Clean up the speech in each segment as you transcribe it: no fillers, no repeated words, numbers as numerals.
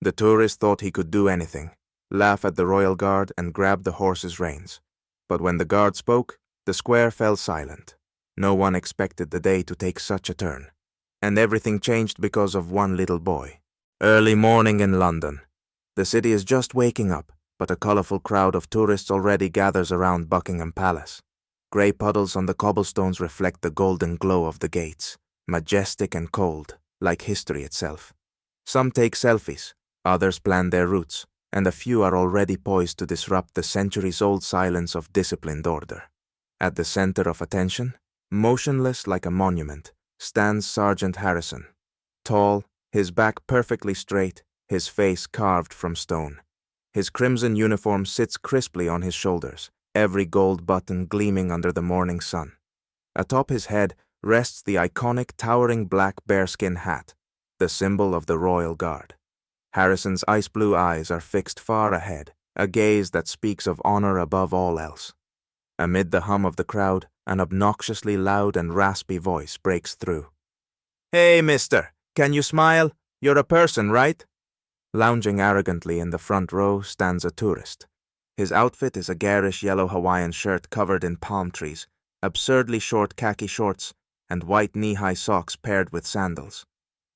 The tourist thought he could do anything, laugh at the royal guard and grab the horse's reins. But when the guard spoke, the square fell silent. No one expected the day to take such a turn. And everything changed because of one little boy. Early morning in London. The city is just waking up, but a colorful crowd of tourists already gathers around Buckingham Palace. Grey puddles on the cobblestones reflect the golden glow of the gates, majestic and cold, like history itself. Some take selfies, others plan their routes, and a few are already poised to disrupt the centuries-old silence of disciplined order. At the center of attention, motionless like a monument, stands Sergeant Harrison. Tall, his back perfectly straight, his face carved from stone. His crimson uniform sits crisply on his shoulders, every gold button gleaming under the morning sun. Atop his head rests the iconic towering black bearskin hat, the symbol of the Royal Guard. Harrison's ice blue eyes are fixed far ahead, a gaze that speaks of honor above all else. Amid the hum of the crowd, an obnoxiously loud and raspy voice breaks through. "Hey, mister, can you smile? You're a person, right?" Lounging arrogantly in the front row stands a tourist. His outfit is a garish yellow Hawaiian shirt covered in palm trees, absurdly short khaki shorts, and white knee-high socks paired with sandals.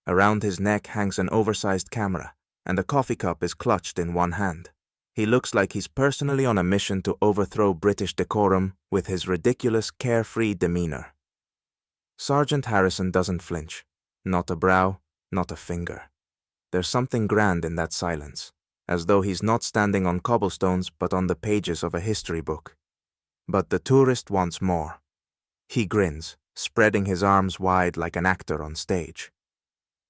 Around his neck hangs an oversized camera, and a coffee cup is clutched in one hand. He looks like he's personally on a mission to overthrow British decorum with his ridiculous, carefree demeanor. Sergeant Harrison doesn't flinch. Not a brow, not a finger. There's something grand in that silence, as though he's not standing on cobblestones but on the pages of a history book. But the tourist wants more. He grins, spreading his arms wide like an actor on stage.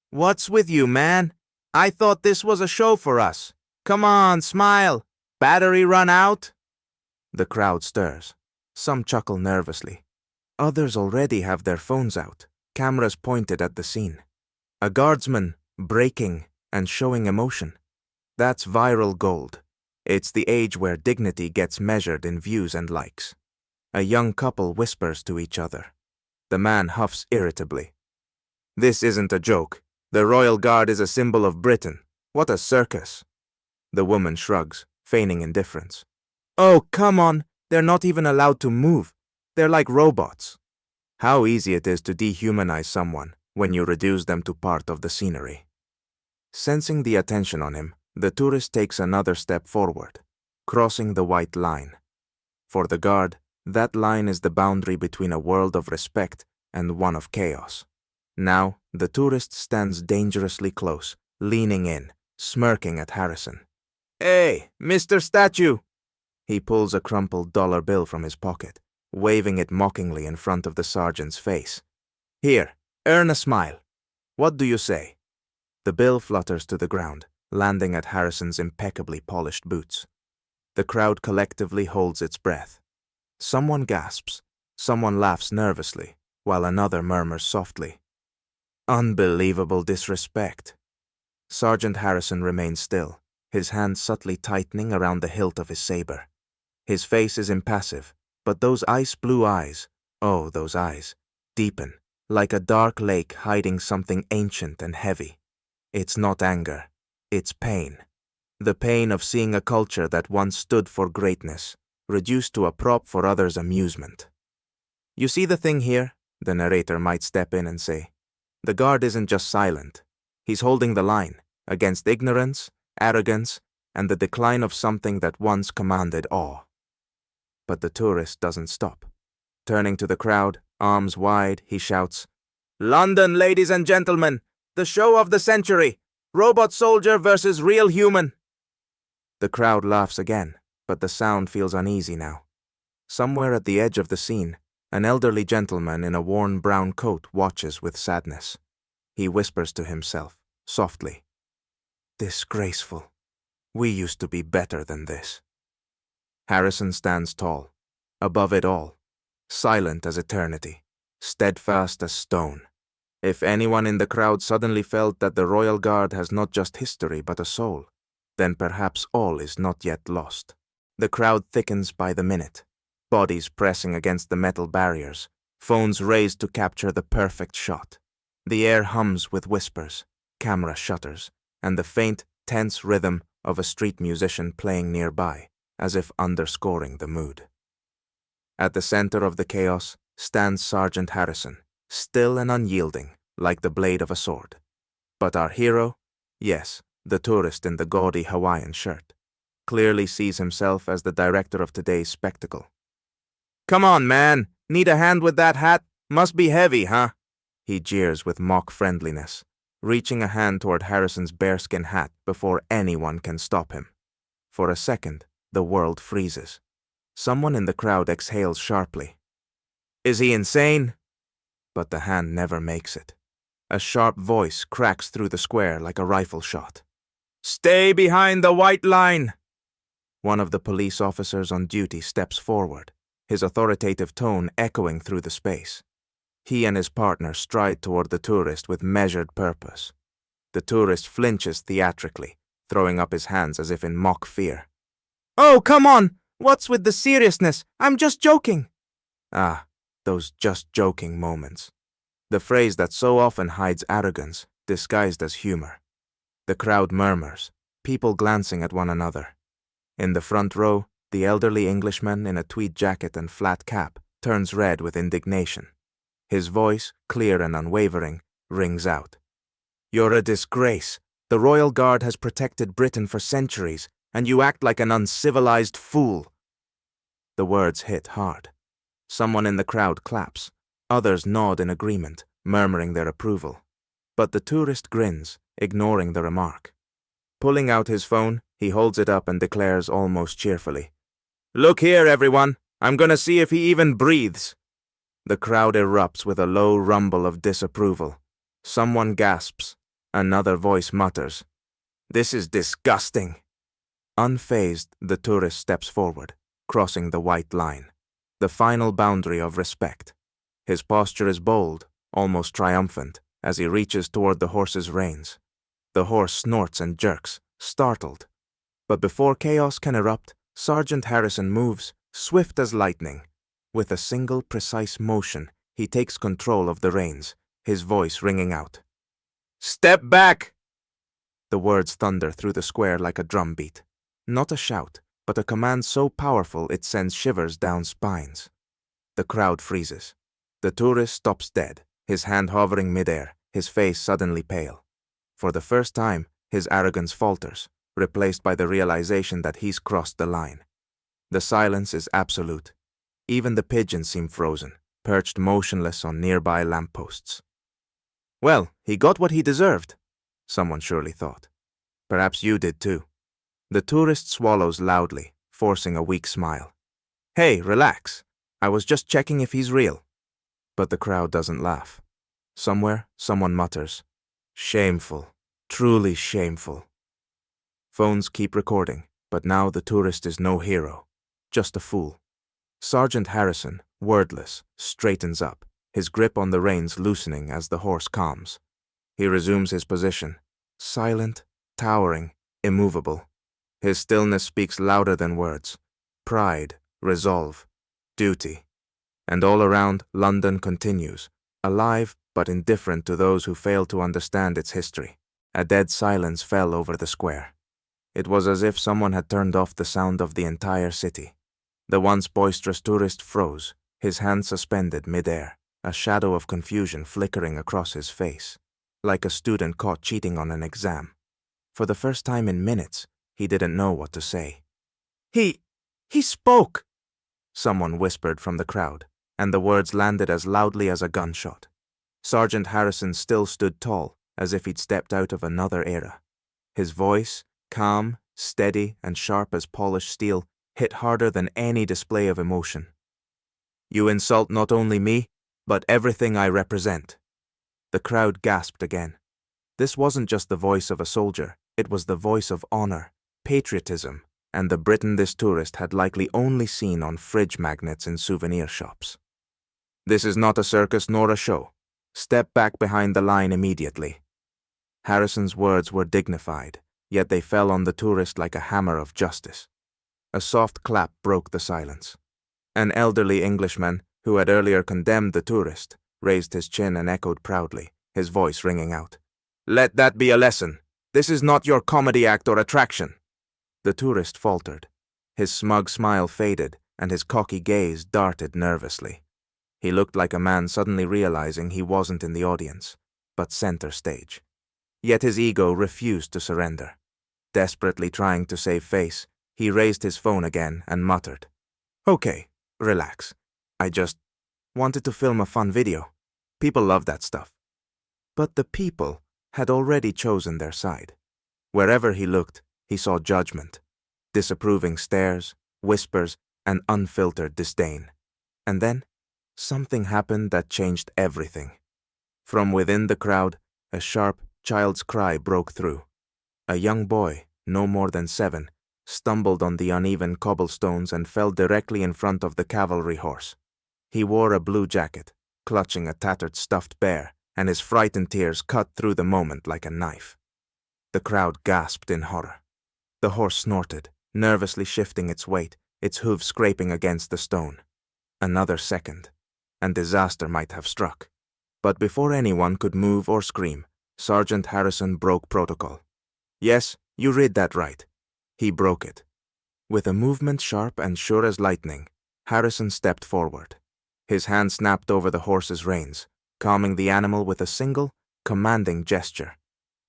"What's with you, man? I thought this was a show for us. Come on, smile. Battery run out?" The crowd stirs. Some chuckle nervously. Others already have their phones out, cameras pointed at the scene. A guardsman, braking and showing emotion. That's viral gold. It's the age where dignity gets measured in views and likes. A young couple whispers to each other. The man huffs irritably. "This isn't a joke. The Royal Guard is a symbol of Britain. What a circus." The woman shrugs, feigning indifference. "Oh, come on. They're not even allowed to move. They're like robots." How easy it is to dehumanize someone when you reduce them to part of the scenery. Sensing the attention on him, the tourist takes another step forward, crossing the white line. For the guard, that line is the boundary between a world of respect and one of chaos. Now, the tourist stands dangerously close, leaning in, smirking at Harrison. "Hey, Mr. Statue!" He pulls a crumpled dollar bill from his pocket, waving it mockingly in front of the sergeant's face. "Here, earn a smile. What do you say?" The bill flutters to the ground, landing at Harrison's impeccably polished boots. The crowd collectively holds its breath. Someone gasps, someone laughs nervously, while another murmurs softly. Unbelievable disrespect. Sergeant Harrison remains still, his hand subtly tightening around the hilt of his saber. His face is impassive, but those ice-blue eyes, oh, those eyes, deepen, like a dark lake hiding something ancient and heavy. It's not anger, it's pain. The pain of seeing a culture that once stood for greatness, reduced to a prop for others' amusement. "You see the thing here?" the narrator might step in and say. "The guard isn't just silent. He's holding the line against ignorance, arrogance, and the decline of something that once commanded awe." But the tourist doesn't stop. Turning to the crowd, arms wide, he shouts, "London, ladies and gentlemen! The show of the century! Robot soldier versus real human!" The crowd laughs again, but the sound feels uneasy now. Somewhere at the edge of the scene, an elderly gentleman in a worn brown coat watches with sadness. He whispers to himself, softly, "Disgraceful. We used to be better than this." Harrison stands tall, above it all, silent as eternity, steadfast as stone. If anyone in the crowd suddenly felt that the Royal Guard has not just history but a soul, then perhaps all is not yet lost. The crowd thickens by the minute, bodies pressing against the metal barriers, phones raised to capture the perfect shot. The air hums with whispers, camera shutters, and the faint, tense rhythm of a street musician playing nearby, as if underscoring the mood. At the center of the chaos stands Sergeant Harrison, still and unyielding, like the blade of a sword. But our hero, yes, the tourist in the gaudy Hawaiian shirt, clearly sees himself as the director of today's spectacle. "Come on, man! Need a hand with that hat? Must be heavy, huh?" He jeers with mock friendliness, reaching a hand toward Harrison's bearskin hat before anyone can stop him. For a second, the world freezes. Someone in the crowd exhales sharply. "Is he insane?" But the hand never makes it. A sharp voice cracks through the square like a rifle shot. "Stay behind the white line!" One of the police officers on duty steps forward, his authoritative tone echoing through the space. He and his partner stride toward the tourist with measured purpose. The tourist flinches theatrically, throwing up his hands as if in mock fear. "Oh, come on! What's with the seriousness? I'm just joking!" Ah, those just joking moments. The phrase that so often hides arrogance, disguised as humor. The crowd murmurs, people glancing at one another. In the front row, the elderly Englishman in a tweed jacket and flat cap turns red with indignation. His voice, clear and unwavering, rings out. "You're a disgrace. The Royal Guard has protected Britain for centuries, and you act like an uncivilized fool." The words hit hard. Someone in the crowd claps. Others nod in agreement, murmuring their approval. But the tourist grins, ignoring the remark. Pulling out his phone, he holds it up and declares almost cheerfully, "Look here, everyone. I'm gonna see if he even breathes." The crowd erupts with a low rumble of disapproval. Someone gasps. Another voice mutters, "This is disgusting." Unfazed, the tourist steps forward, crossing the white line, the final boundary of respect. His posture is bold, almost triumphant, as he reaches toward the horse's reins. The horse snorts and jerks, startled. But before chaos can erupt, Sergeant Harrison moves, swift as lightning. With a single precise motion, he takes control of the reins, his voice ringing out. "Step back!" The words thunder through the square like a drumbeat. Not a shout, but a command so powerful it sends shivers down spines. The crowd freezes. The tourist stops dead, his hand hovering midair, his face suddenly pale. For the first time, his arrogance falters, replaced by the realization that he's crossed the line. The silence is absolute. Even the pigeons seem frozen, perched motionless on nearby lampposts. "Well, he got what he deserved," someone surely thought. Perhaps you did too. The tourist swallows loudly, forcing a weak smile. "Hey, relax. I was just checking if he's real." But the crowd doesn't laugh. Somewhere, someone mutters, "Shameful, truly shameful." Phones keep recording, but now the tourist is no hero, just a fool. Sergeant Harrison, wordless, straightens up, his grip on the reins loosening as the horse calms. He resumes his position, silent, towering, immovable. His stillness speaks louder than words. Pride, resolve, duty. And all around, London continues, alive but indifferent to those who fail to understand its history. A dead silence fell over the square. It was as if someone had turned off the sound of the entire city. The once boisterous tourist froze, his hand suspended midair, a shadow of confusion flickering across his face, like a student caught cheating on an exam. For the first time in minutes, he didn't know what to say. He spoke!" Someone whispered from the crowd, and the words landed as loudly as a gunshot. Sergeant Harrison still stood tall, as if he'd stepped out of another era. His voice, calm, steady, and sharp as polished steel, hit harder than any display of emotion. "You insult not only me, but everything I represent." The crowd gasped again. This wasn't just the voice of a soldier, it was the voice of honor, patriotism, and the Britain this tourist had likely only seen on fridge magnets in souvenir shops. "This is not a circus nor a show. Step back behind the line immediately." Harrison's words were dignified, yet they fell on the tourist like a hammer of justice. A soft clap broke the silence. An elderly Englishman, who had earlier condemned the tourist, raised his chin and echoed proudly, his voice ringing out, "Let that be a lesson. This is not your comedy act or attraction." The tourist faltered. His smug smile faded, and his cocky gaze darted nervously. He looked like a man suddenly realizing he wasn't in the audience, but center stage. Yet his ego refused to surrender. Desperately trying to save face, he raised his phone again and muttered, "Okay, relax. I just wanted to film a fun video. People love that stuff." But the people had already chosen their side. Wherever he looked, he saw judgment, disapproving stares, whispers, and unfiltered disdain. And then, something happened that changed everything. From within the crowd, a sharp child's cry broke through. A young boy, no more than 7, stumbled on the uneven cobblestones and fell directly in front of the cavalry horse. He wore a blue jacket, clutching a tattered stuffed bear, and his frightened tears cut through the moment like a knife. The crowd gasped in horror. The horse snorted, nervously shifting its weight, its hooves scraping against the stone. Another second, and disaster might have struck. But before anyone could move or scream, Sergeant Harrison broke protocol. Yes, you read that right. He broke it. With a movement sharp and sure as lightning, Harrison stepped forward. His hand snapped over the horse's reins, calming the animal with a single, commanding gesture.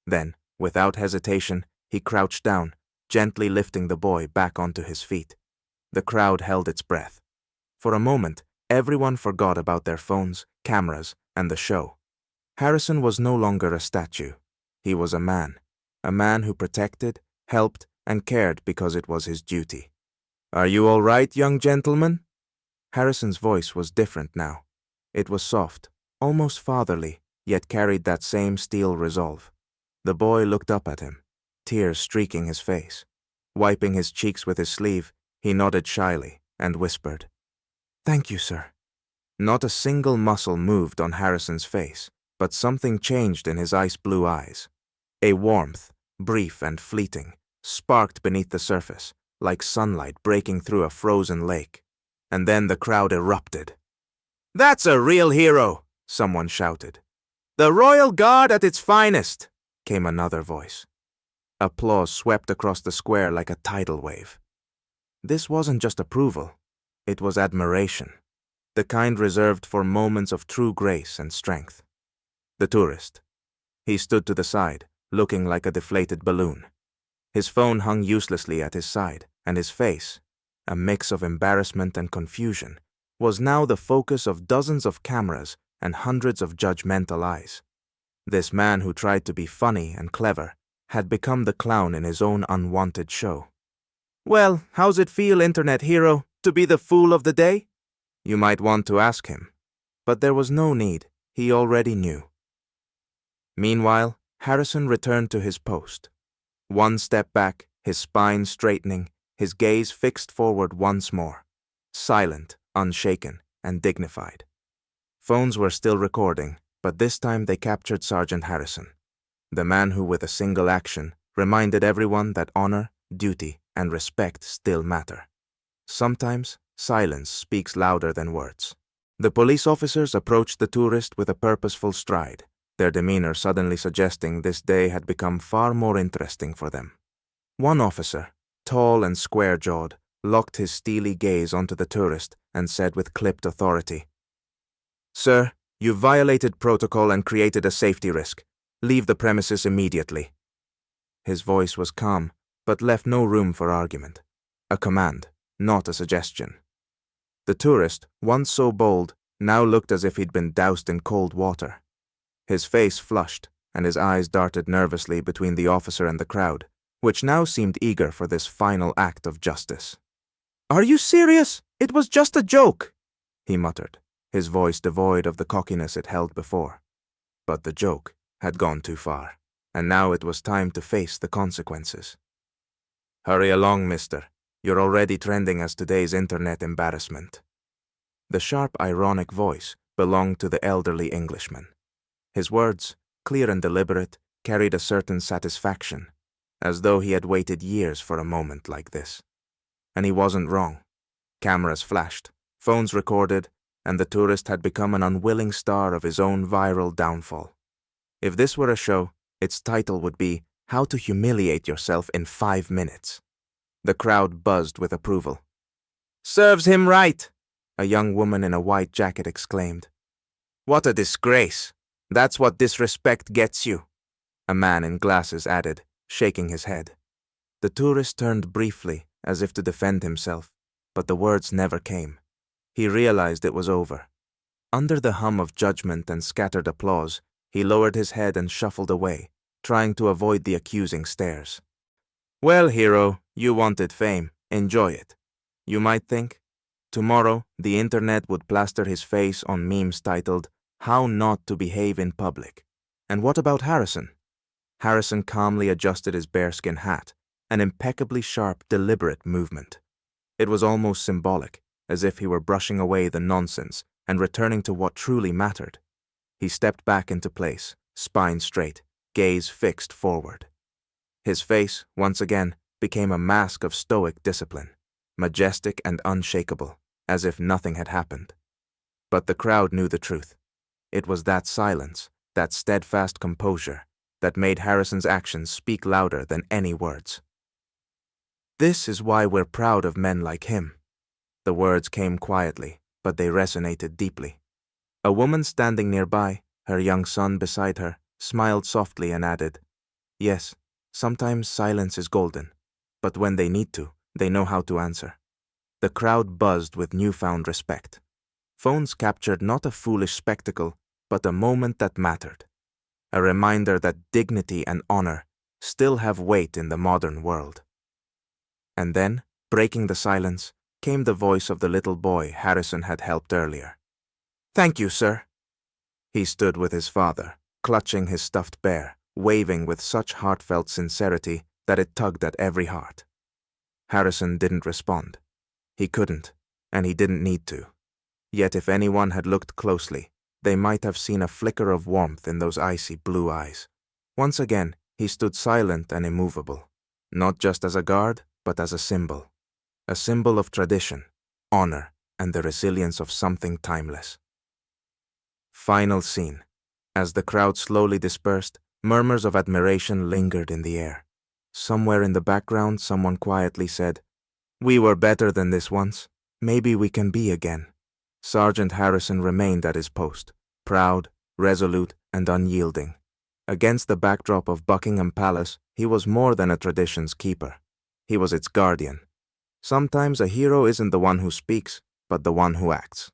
Then, without hesitation, he crouched down, gently lifting the boy back onto his feet. The crowd held its breath. For a moment, everyone forgot about their phones, cameras, and the show. Harrison was no longer a statue. He was a man who protected, helped, and cared because it was his duty. "Are you all right, young gentleman?" Harrison's voice was different now. It was soft, almost fatherly, yet carried that same steel resolve. The boy looked up at him, tears streaking his face. Wiping his cheeks with his sleeve, he nodded shyly and whispered, "Thank you, sir." Not a single muscle moved on Harrison's face, but something changed in his ice-blue eyes. A warmth, brief and fleeting, sparked beneath the surface, like sunlight breaking through a frozen lake. And then the crowd erupted. "That's a real hero!" someone shouted. "The Royal Guard at its finest!" came another voice. Applause swept across the square like a tidal wave. This wasn't just approval, it was admiration, the kind reserved for moments of true grace and strength. The tourist. He stood to the side, looking like a deflated balloon. His phone hung uselessly at his side, and his face, a mix of embarrassment and confusion, was now the focus of dozens of cameras and hundreds of judgmental eyes. This man who tried to be funny and clever had become the clown in his own unwanted show. "Well, how's it feel, internet hero, to be the fool of the day?" You might want to ask him. But there was no need, he already knew. Meanwhile, Harrison returned to his post. One step back, his spine straightening, his gaze fixed forward once more. Silent, unshaken, and dignified. Phones were still recording, but this time they captured Sergeant Harrison, the man who with a single action reminded everyone that honor, duty, and respect still matter. Sometimes, silence speaks louder than words. The police officers approached the tourist with a purposeful stride, their demeanor suddenly suggesting this day had become far more interesting for them. One officer, tall and square-jawed, locked his steely gaze onto the tourist and said with clipped authority, "Sir, you violated protocol and created a safety risk. Leave the premises immediately." His voice was calm, but left no room for argument. A command, not a suggestion. The tourist, once so bold, now looked as if he'd been doused in cold water. His face flushed, and his eyes darted nervously between the officer and the crowd, which now seemed eager for this final act of justice. "Are you serious? It was just a joke," he muttered, his voice devoid of the cockiness it held before. But the joke had gone too far, and now it was time to face the consequences. "Hurry along, mister. You're already trending as today's internet embarrassment." The sharp, ironic voice belonged to the elderly Englishman. His words, clear and deliberate, carried a certain satisfaction, as though he had waited years for a moment like this. And he wasn't wrong. Cameras flashed, phones recorded, and the tourist had become an unwilling star of his own viral downfall. If this were a show, its title would be How to humiliate yourself in 5 minutes. The crowd buzzed with approval. "Serves him right," a young woman in a white jacket exclaimed. "What a disgrace. That's what disrespect gets you," a man in glasses added, shaking his head. The tourist turned briefly, as if to defend himself, but the words never came. He realized it was over. Under the hum of judgment and scattered applause, he lowered his head and shuffled away, trying to avoid the accusing stares. "Well, hero, you wanted fame. Enjoy it." You might think. Tomorrow, the internet would plaster his face on memes titled, "How Not to Behave in Public." And what about Harrison? Harrison calmly adjusted his bearskin hat, an impeccably sharp, deliberate movement. It was almost symbolic, as if he were brushing away the nonsense and returning to what truly mattered. He stepped back into place, spine straight, gaze fixed forward. His face, once again, became a mask of stoic discipline, majestic and unshakable, as if nothing had happened. But the crowd knew the truth. It was that silence, that steadfast composure, that made Harrison's actions speak louder than any words. "This is why we're proud of men like him." The words came quietly, but they resonated deeply. A woman standing nearby, her young son beside her, smiled softly and added, "Yes, sometimes silence is golden, but when they need to, they know how to answer." The crowd buzzed with newfound respect. Phones captured not a foolish spectacle, but a moment that mattered. A reminder that dignity and honor still have weight in the modern world. And then, breaking the silence, came the voice of the little boy Harrison had helped earlier. "Thank you, sir." He stood with his father, clutching his stuffed bear, waving with such heartfelt sincerity that it tugged at every heart. Harrison didn't respond. He couldn't, and he didn't need to. Yet if anyone had looked closely, they might have seen a flicker of warmth in those icy blue eyes. Once again, he stood silent and immovable, not just as a guard, but as a symbol of tradition, honor, and the resilience of something timeless. Final scene. As the crowd slowly dispersed, murmurs of admiration lingered in the air. Somewhere in the background, someone quietly said, "We were better than this once. Maybe we can be again." Sergeant Harrison remained at his post, proud, resolute, and unyielding. Against the backdrop of Buckingham Palace, he was more than a tradition's keeper. He was its guardian. Sometimes a hero isn't the one who speaks, but the one who acts.